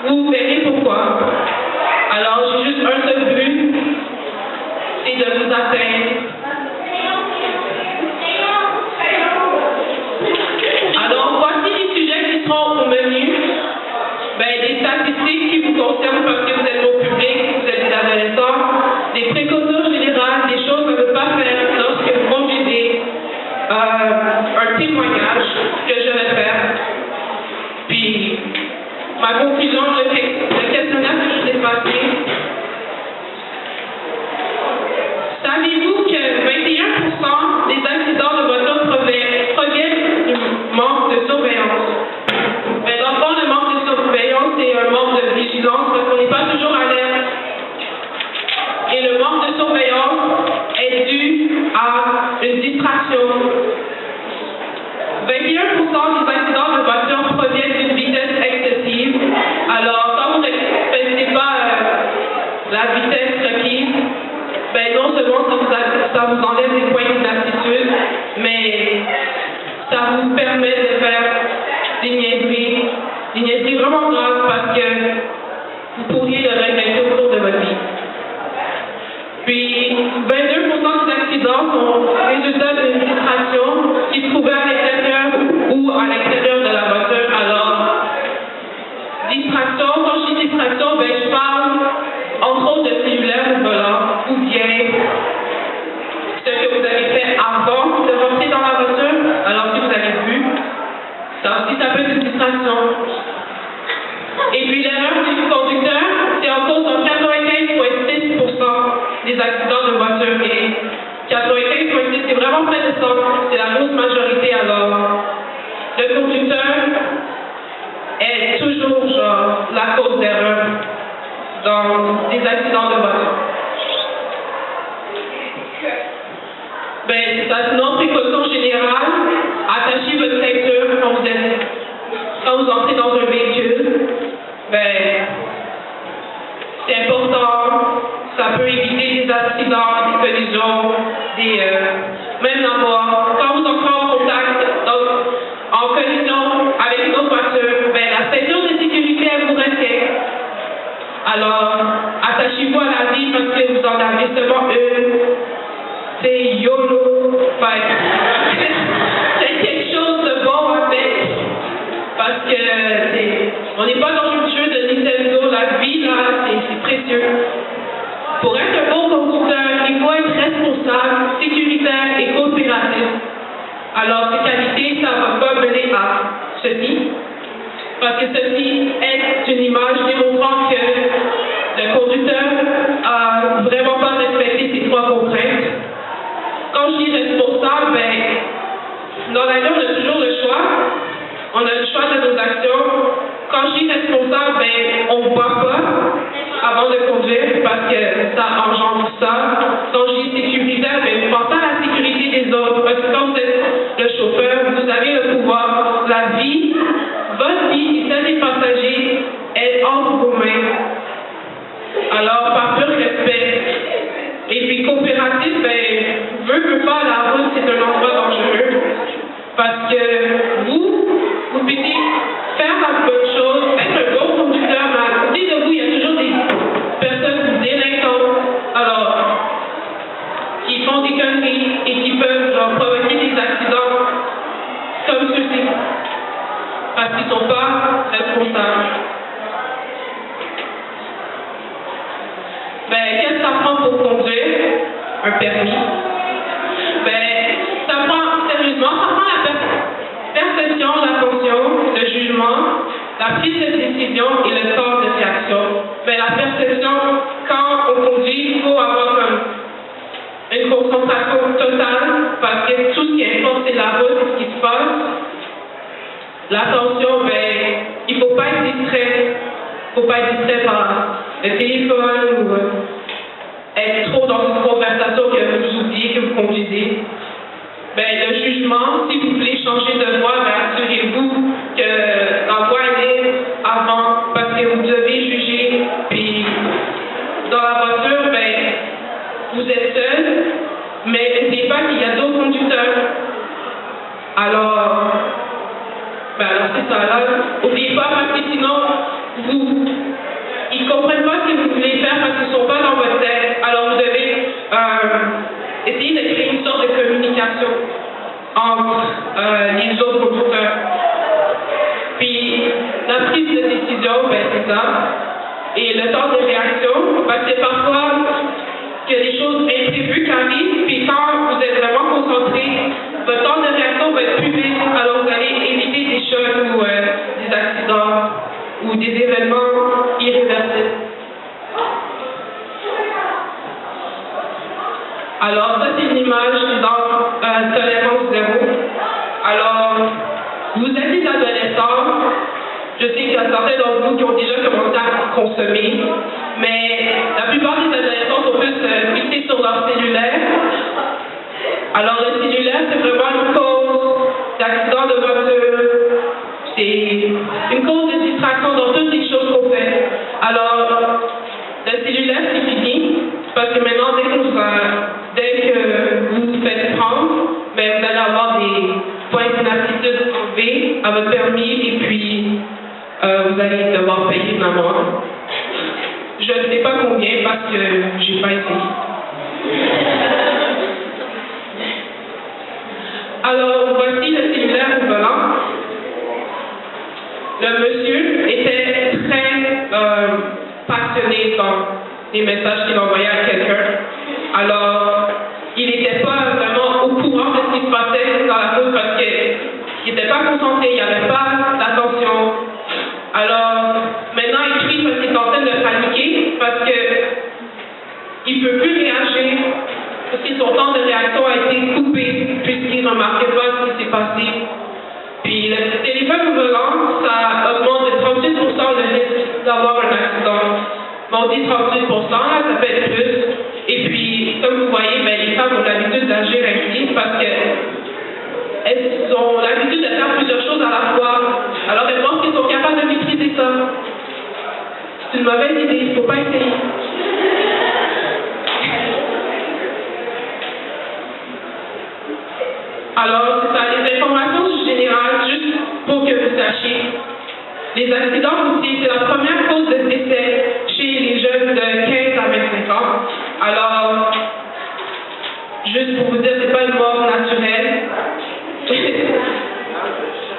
Vous verrez pourquoi. Alors, j'ai juste un seul but, c'est de vous atteindre. Alors, voici les sujets qui seront au menu. Des statistiques qui vous concernent parce que vous êtes au public, vous êtes des adolescents, des précautions générales, des choses à ne pas faire lorsque vous conduisez, un témoignage que je vais faire. Puis, ma conclusion, le questionnaire que je vous ai passé. Saviez-vous que 21% des accidents de voiture proviennent du manque de surveillance? Mais dans le fond, le manque de surveillance, c'est un manque de vigilance parce qu'on n'est pas toujours alerte. Et le manque de surveillance est dû à une distraction. 21% des accidents de voiture proviennent d'une vitesse excessive. Alors, quand vous ne respectez pas la vitesse requise, non seulement ça vous enlève des points d'aptitude, mais ça vous permet de faire des niaiseries vraiment graves parce que vous pourriez le regretter au cours de votre vie. Puis, 22% des accidents sont résultats d'une distraction qui se trouvait à l'intérieur ou à l'extérieur de la voiture. Alors, distraction, quand je dis distraction, je parle entre autres de cellulaire au volant ou bien ce que vous avez fait avant de rentrer dans la voiture. Alors, si vous avez bu, ça aussi, ça peut être une distraction. Et puis, l'erreur du conducteur, c'est en cause de 95,6% des accidents de voiture. Et 95,6%, c'est vraiment près de 100%. C'est la grosse majorité. Alors, le conducteur est toujours la cause d'erreur dans des accidents de voiture. C'est une autre précaution générale. Attachez votre ceinture quand vous entrez dans un véhicule. C'est important. Ça peut éviter des accidents, des collisions, même la mort. Quand vous entrez en contact, en collision avec une autre voiture, la ceinture de sécurité, elle vous respecte. Alors, attachez-vous à la vie parce que vous en avez seulement une. C'est YOLO. C'est quelque chose de bon à faire. Parce que on n'est pas dans un jeu de Nintendo. La vie, là, c'est précieux. Pour être un bon conducteur, il faut être responsable, sécuritaire et coopératif. Alors, ces qualités, ça ne va pas mener à ceci. Parce que ceci est une image démontrant que le conducteur n'a vraiment pas respecté ces trois contraintes. Quand je dis responsable, dans la vie, on a toujours le choix. On a le choix de nos actions. Quand je dis responsable, on ne boit pas avant de conduire parce que ça engendre ça. Quand je dis sécuritaire, vous pensez à la sécurité des autres. Parce que quand vous êtes le chauffeur, vous avez le pouvoir. La vie, votre vie et celle des passagers est entre vos mains. Alors, par pur respect. Et puis, coopératif, veut pas, la route, c'est un endroit dangereux. Parce que vous pouvez faire la bonne chose, être un bon conducteur, mais à côté de vous, il y a toujours des personnes délinquantes, alors, qui font des conneries et qui peuvent provoquer des accidents comme ceux-ci. Parce qu'ils ne sont pas responsables. Qu'est-ce que ça prend pour conduire un permis? Ça prend, sérieusement, ça prend la perception, l'attention, le jugement, la prise de décision et le temps de réaction. La perception, quand on conduit, il faut avoir une concentration totale parce que tout ce qui importe, c'est la route, c'est ce qui se passe. L'attention, il ne faut pas être distrait. Il ne faut pas être distrait par le téléphone ou être trop dans une conversation que vous oubliez que vous conduisez. Le jugement, si vous voulez changer de voie, assurez-vous que la voie est avant, parce que vous devez juger. Puis, dans la voiture, vous êtes seul, mais n'oubliez pas qu'il y a d'autres conducteurs. Alors c'est ça. N'oubliez pas, parce que entre les autres conducteurs. Puis la prise de décision, ben c'est ça. Et le temps de réaction, parce que parfois, il y a des choses imprévues qui arrivent, puis quand vous êtes vraiment concentré, votre temps de réaction va être plus vite, alors vous allez éviter des chocs ou des accidents ou des événements irréversibles. Alors, ça, c'est une image dans tolérance zéro. Alors, vous êtes des adolescents. Je sais qu'il y a certains d'entre vous qui ont déjà commencé à consommer, mais la plupart des adolescents sont plus fixés sur leur cellulaire. Alors, le cellulaire, c'est vraiment une cause d'accident de voiture. C'est une cause de distraction dans toutes les choses qu'on fait. Alors, le cellulaire, c'est fini, parce que maintenant, dès que vous vous faites prendre, ben, vous allez avoir des points d'inaptitude enlevés à votre permis et puis vous allez devoir payer une amende. Je ne sais pas combien parce que j'ai pas essayé. Alors, voici le cellulaire au volant. Le monsieur était très passionné dans les messages qu'il envoyait à quelqu'un. Alors, il n'était pas vraiment au courant de ce qui se passait dans la route parce qu'il n'était pas concentré, il n'y avait pas d'attention. Alors, maintenant, il crie parce qu'il est en train de paniquer, parce qu'il ne peut plus réagir, parce que son temps de réaction a été coupé, puisqu'il ne remarquait pas ce qui s'est passé. Puis, le téléphone au volant, ça augmente de 38% le risque d'avoir un accident. Bon, on dit 38%, là, ça peut être plus. Et puis, comme vous voyez, ben, les femmes ont l'habitude d'agir ainsi parce qu'elles ont l'habitude de faire plusieurs choses à la fois. Alors, elles pensent qu'elles sont capables de maîtriser ça. C'est une mauvaise idée, il ne faut pas essayer. Alors, c'est ça, les informations générales, juste pour que vous sachiez. Les accidents routiers, c'est la première cause de décès chez les jeunes de 15 à 25 ans. Alors, juste pour vous dire, c'est pas une mort naturelle.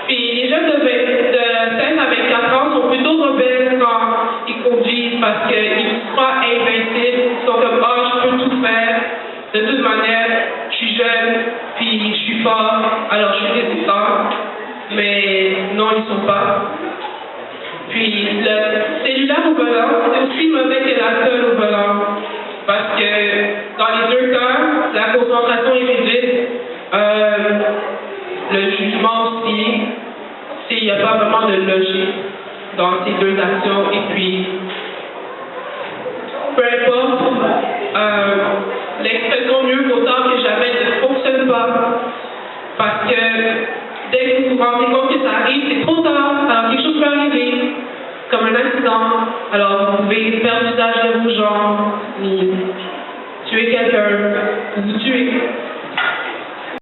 Puis les jeunes de 16 à 24 ans sont plutôt rebelles quand ils conduisent parce qu'ils se croient invincibles. Ils sont comme, oh, je peux tout faire. De toute manière, je suis jeune, puis je suis fort, alors je suis résistant. Mais non, ils ne sont pas. Puis le cellulaire au volant, c'est aussi mauvais que l'alcool au volant. Parce que dans les deux cas, la concentration est réduite. Le jugement aussi, il n'y a pas vraiment de logique dans ces deux actions. Et puis, peu importe, l'expression mieux vaut tard que jamais ne fonctionne pas. Parce que dès que vous vous rendez compte que ça arrive, c'est trop tard. Alors quelque chose peut arriver, comme un accident. Alors vous pouvez perdre l'usage de vos jambes, ou tuer quelqu'un, ou vous tuer.